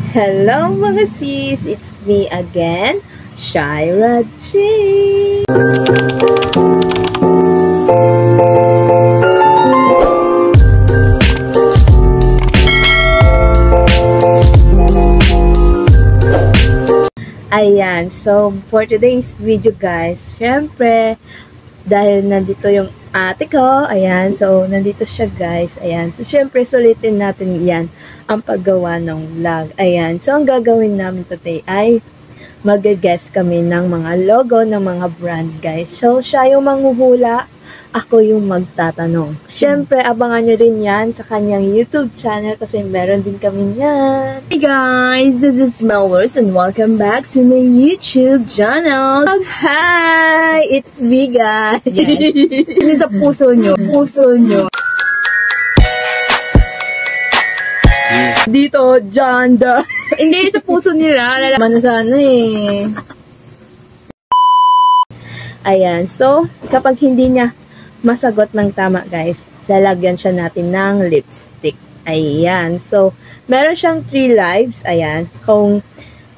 Hello mga sis! It's me again, Shaira J. Ayan, so for today's video guys, syempre, dahil nandito yung ate ko, ayan, so nandito siya guys, ayan, so syempre sulitin natin yan, ang paggawa ng vlog, ayan, so ang gagawin namin today ay mag-guess kami ng mga logo ng mga brand guys, so siya yung manghuhula, ako yung magtatanong. Syempre, abangan nyo rin yan sa kanyang YouTube channel kasi meron din kami yan. Hey guys, this is Melvers and welcome back to my YouTube channel. Hi! It's me guys. Yes. Hindi sa puso nyo. Puso nyo. Dito, Janda. Hindi sa puso nila. Lalaman na sana eh. Ayan, so kapag hindi niya masagot ng tama guys, lalagyan siya natin ng lipstick. Ayan, so meron siyang 3 lives, ayan, kung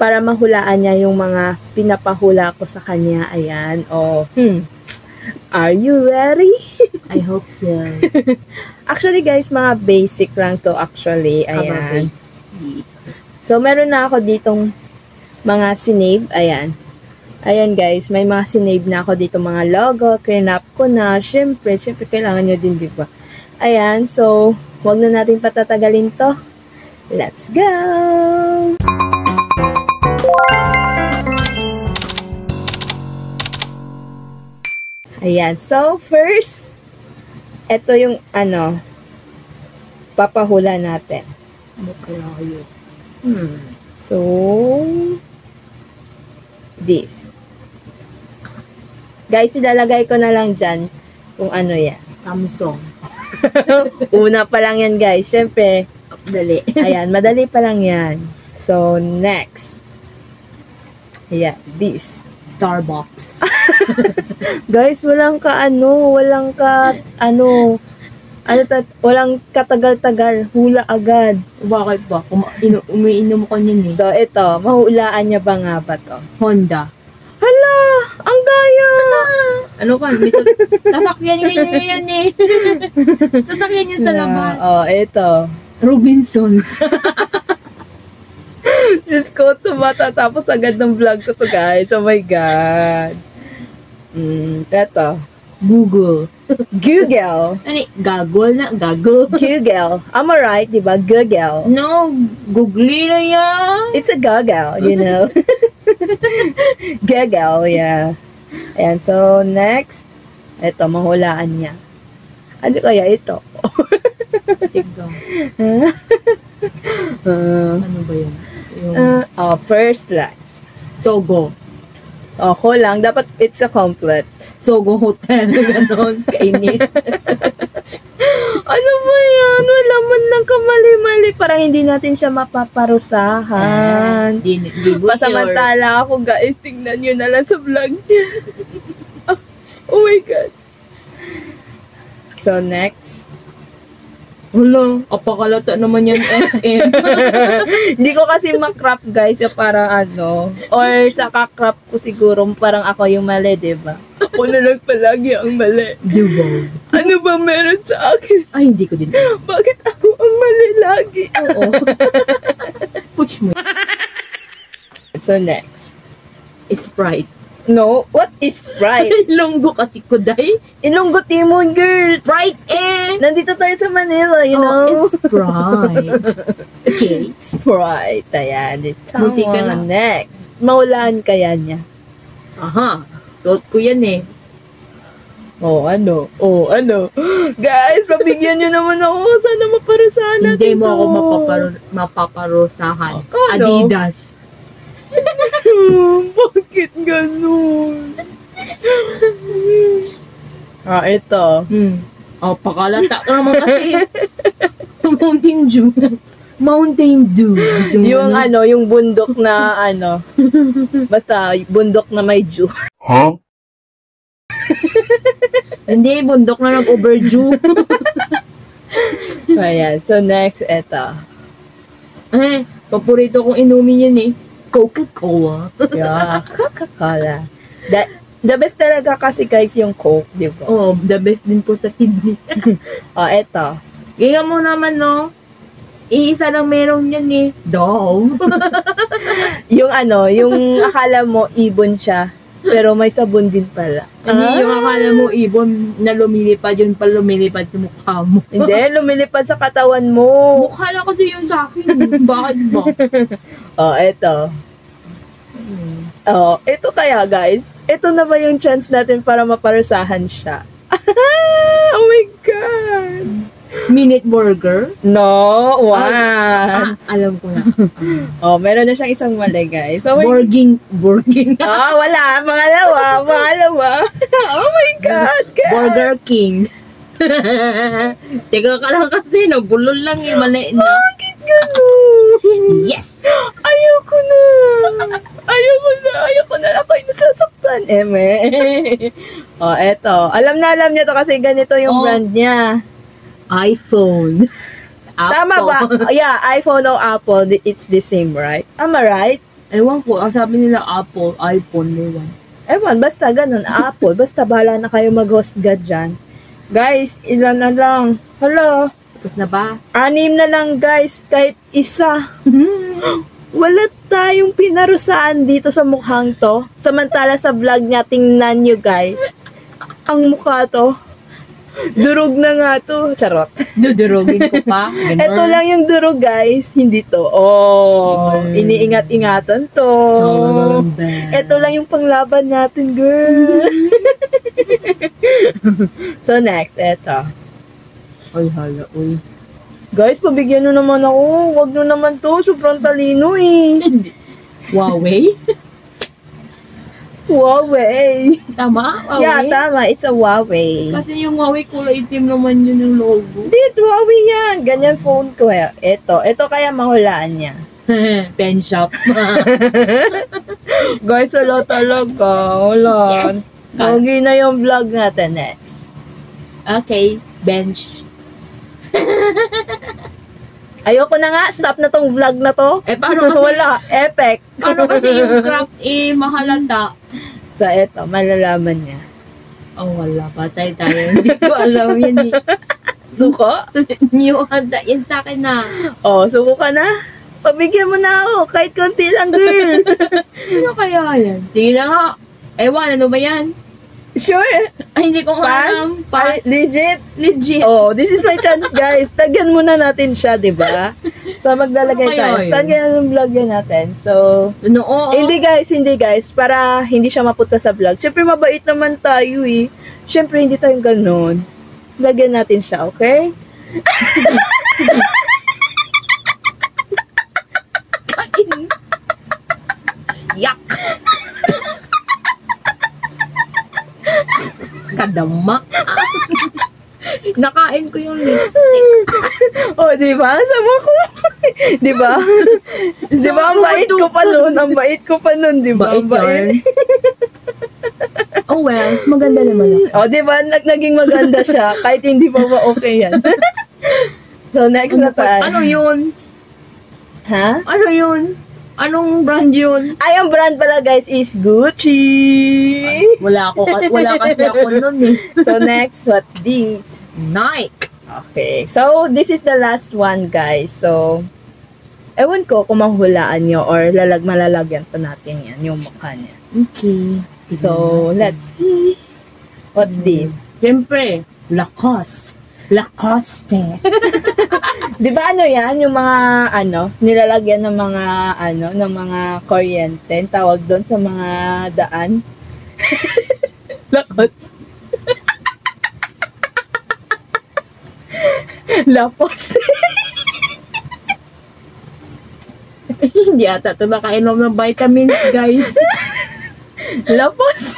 para mahulaan niya yung mga pinapahula ko sa kanya, ayan, are you ready? I hope so. Actually guys, mga basic lang to actually, ayan. So meron na ako ditong mga sinave, ayan. Ayan guys, may mga sinave na ako dito mga logo, clean-up ko na, syempre kailangan nyo din, diba? Ayan, so, wag na natin patatagalin to. Let's go! Ayan, so first, ito yung papahula natin. So, this. Guys, ilalagay ko na lang dyan kung ano yan. Samsung. Una pa lang yan, guys. Siyempre, Dali. ayan, madali pa lang yan. So, next. Ayan, this. Starbucks. Guys, walang walang katagal-tagal. Hula agad. Bakit ba? Umiinom ko niyan eh. So, ito, mahulaan niya ba nga ba to? Honda. Hala! Ang daya! Ano ka? Sasakyan niya yan eh. Sasakyan niya sa labas. Oh, ito. Robinsons. Diyos ko, tumatatapos agad ng vlog ko to guys. Oh my God. Ito. Google. Google. Ano Gagol na? Gagol. Google. Am I right? Diba? Google. No, Google na yan. It's a Google, you know. Google, yeah. Ayan, so next. Ito, mahulaan niya. Ano kaya ito? Tigong. Ano ba yan? First lines. Sogo. Ako lang. Dapat it's a complete. Sogo Hotel. Ganon. Kainis. Ano ba yan? Wala man lang kamali-mali. Parang hindi natin siya mapaparusahan. Pasamantala ako guys. Tingnan nyo na lang sa vlog niya. Oh my God. So next. Wala, apakalata naman yan SM. Hindi ko kasi makrap guys, para or sa kakrap ko siguro parang ako yung mali, diba? Ako na lang palagi ang mali. Diba? Ano ba meron sa akin? Ay, hindi ko din. Bakit ako ang mali lagi? Oo. Push mo. So next. Sprite. No, what is Sprite? Ilonggo kasi kuday. Ilonggo Timon, girl. Sprite eh. Nandito tayo sa Manila, you know? It's Sprite. Okay. Sprite. Ayan. Buti ka na. Next. Maulaan kaya niya. Aha. Suot ko yan eh. Oh, ano? Guys, pabigyan nyo naman ako. Sana maparusahan natin. Hindi mo ako mapaparusahan. Adidas. Bakit ganun? Ito. Pakalata ka naman kasi. Mountain Dew. Mountain Dew. Yung yung bundok na basta bundok na may dew. Huh? Hindi, bundok na nag-overdue. Ayan. So, next, eto. Paborito kong inumin yan eh. Coca-Cola. Yeah, Coca-Cola. The best talaga kasi guys yung Coke, di ba? Oh, the best din po sa kidney. Oh, eto. Kaya mo naman, no? Iisa lang meron yan eh. Dove. Yung yung akala mo ibon siya, pero may sabon din pala. Hindi yung akala mo ibon na lumilipad, yun pa lumilipad sa mukha mo. Hindi, lumilipad sa katawan mo. Mukha lang kasi yun sa akin. Bakit ba? Oh, eto. Oh, ito kaya guys. Ito na ba yung chance natin para maparusahan siya? Oh my God! Minute burger? No, wow. Alam ko na. Oh, meron na siyang isang mali guys. So, Burging. wala. Pangalawa. Oh my God, guys. Burger King. Teka ka lang kasi, nagulol lang eh, mali na. Bakit ganun? Yes! Ayoko na. Ayoko na. Ako'y nasasaktan. Oh, eto. Alam niya to kasi ganito yung brand niya. iPhone. Tama ba? Yeah, iPhone o Apple, it's the same, right? Am I right? Ewan ko, ang sabi nila Apple, iPhone, ewan. Basta ganun, Apple. Basta bahala na kayo mag-hostgad dyan. Guys, ilan na lang. Hello? Tapos na ba? 6 na lang, guys. Kahit isa. Wala tayong pinarusaan dito sa mukhang to. Samantala sa vlog niya, tingnan nyo, guys. Ang mukha to. Durog na nga to. Charot. Dudurugin ko pa. Ito lang yung durog, guys. Hindi to. Oh, iniingat-ingatan to. Ito lang yung panglaban natin, girl. So, next. Eto. Ay, hala, uy. Guys, pabigyan nyo naman ako. Huwag nyo naman to. Sobrang talino eh. Huawei? Huawei. Tama? Huawei? Yeah, tama. It's a Huawei. Kasi yung Huawei kulay itim naman yun yung logo. Hindi, Huawei yan. Ganyan phone ko. Ito kaya mahulaan niya. Pen shop. Guys, wala talaga. Wala. Yes. Pogi na yung vlog natin next. Okay, bench. Ayoko na nga. Stop na tong vlog na to. Paano kasi? Wala. Epic. Paano kasi yung craft mahalata? So, eto. Malalaman niya. Oh, wala. Patay tayo. Hindi ko alam yun eh. Suko? New handa yan sa akin na. Oh, suko ka na? Pabigyan mo na ako. Kahit konti lang, girl. Ano kaya yan? Sige na nga. Ewan, ano ba yan? Sure. Ay, hindi ko nga alam. Pass? Legit? Legit. Oh, this is my chance, guys. Tagyan muna natin siya, di ba? So, maglalagay Ano tayo. kaya yun? Saan kaya yung vlog yan natin? So, No, oo. hindi guys. Para hindi siya mapunta sa vlog. Siyempre, mabait naman tayo eh. Siyempre, hindi tayong ganun. Lagyan natin siya, okay? Yak! Kadamak. Nakain ko yung lipstick. Oh, di ba? Sama ko. Di ba? Di ba? Ang bait ko pa nun. Ang bait ko pa nun, di ba? Ang bait. Oh well, maganda naman ako. Oh, di ba? Naging maganda siya. Kahit hindi pa okay yan. So, next na tayo. Ano yun? Ha? Ano yun? Anong brand yun? Ay, ang brand pala guys is Gucci. Wala kasi ako nun eh. So next, what's this? Nike. Okay. So this is the last one guys. So ewan ko kung mahulaan nyo or malalagyan pa natin yan, yung mukha niya. Okay. So let's see. What's this? Siyempre, Lacoste. Di ba ano yan? Yung mga nilalagyan ng mga kuryente. Tawag doon sa mga daan. Lacoste. Lapos. Hindi ata ito makainom ng vitamins, guys. Lapos.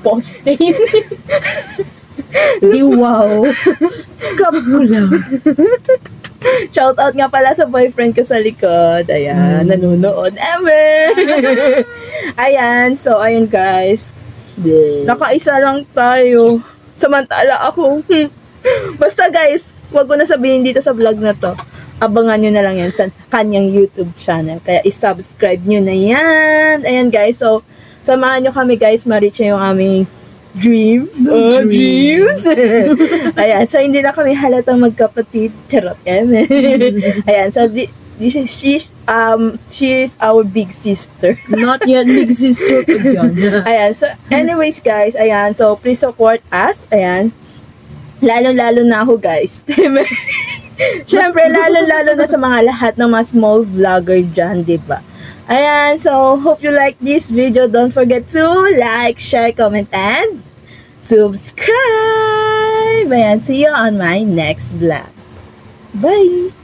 Poste. Di wow. Club ko lang. Shout out nga pala sa boyfriend ko sa likod. Ayan, nanonood. Ayan, so ayun guys. Nakaisa lang tayo. Samantala ako. Basta guys, wag ko na sabihin dito sa vlog na to. abangan nyo na lang yan sa kanyang YouTube channel. Kaya isubscribe nyo na yan. Ayan guys, so samahan nyo kami guys, ma-reach na yung aming dreams. Dreams. Ayan, so hindi na kami halatang magkapatid. Charot yan. Ayan, so she's our big sister. Not yet big sister ko dyan. Ayan, so anyways guys, ayan, so please support us. Ayan, lalo-lalo na ako guys. Siyempre, lalo-lalo na sa mga lahat ng mga small vlogger dyan, diba? Ayan, so hope you like this video. Don't forget to like, share, comment, and subscribe. Ayan, see you on my next vlog. Bye!